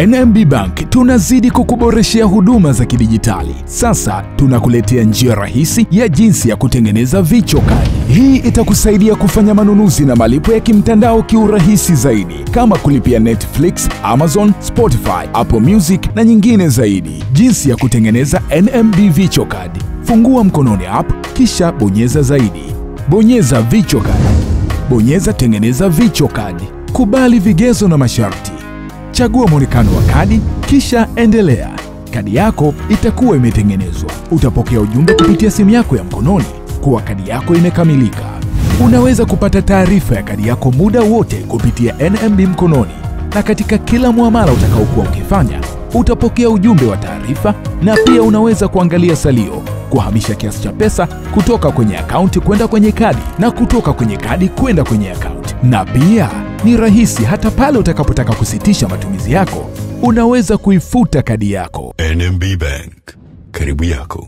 NMB Bank tunazidi kukuboreshea huduma za kidijitali. Sasa tunakuletea njia rahisi ya jinsi ya kutengeneza virtual card. Hii itakusaidia kufanya manunuzi na malipo ya kimtandao kiurahisi zaidi, kama kulipia Netflix, Amazon, Spotify, Apple Music na nyingine zaidi. Jinsi ya kutengeneza NMB virtual card: fungua mkononi app, kisha bonyeza zaidi, bonyeza virtual card, bonyeza tengeneza virtual card, kubali vigezo na masharti, chagua muonekano wa kadi, kisha endelea. Kadi yako itakuwa imetengenezwa. Utapokea ujumbe kupitia simu yako ya mkononi kuwa kadi yako imekamilika. Unaweza kupata taarifa ya kadi yako muda wote kupitia NMB mkononi, na katika kila muamala utakaokuwa ukifanya utapokea ujumbe wa taarifa, na pia unaweza kuangalia salio, kuhamisha kiasi cha pesa kutoka kwenye akaunti kwenda kwenye kadi na kutoka kwenye kadi kwenda kwenye akaunti. Na pia ni rahisi, hata pale utakapotaka kusitisha matumizi yako unaweza kuifuta kadi yako. NMB Bank, karibu yako.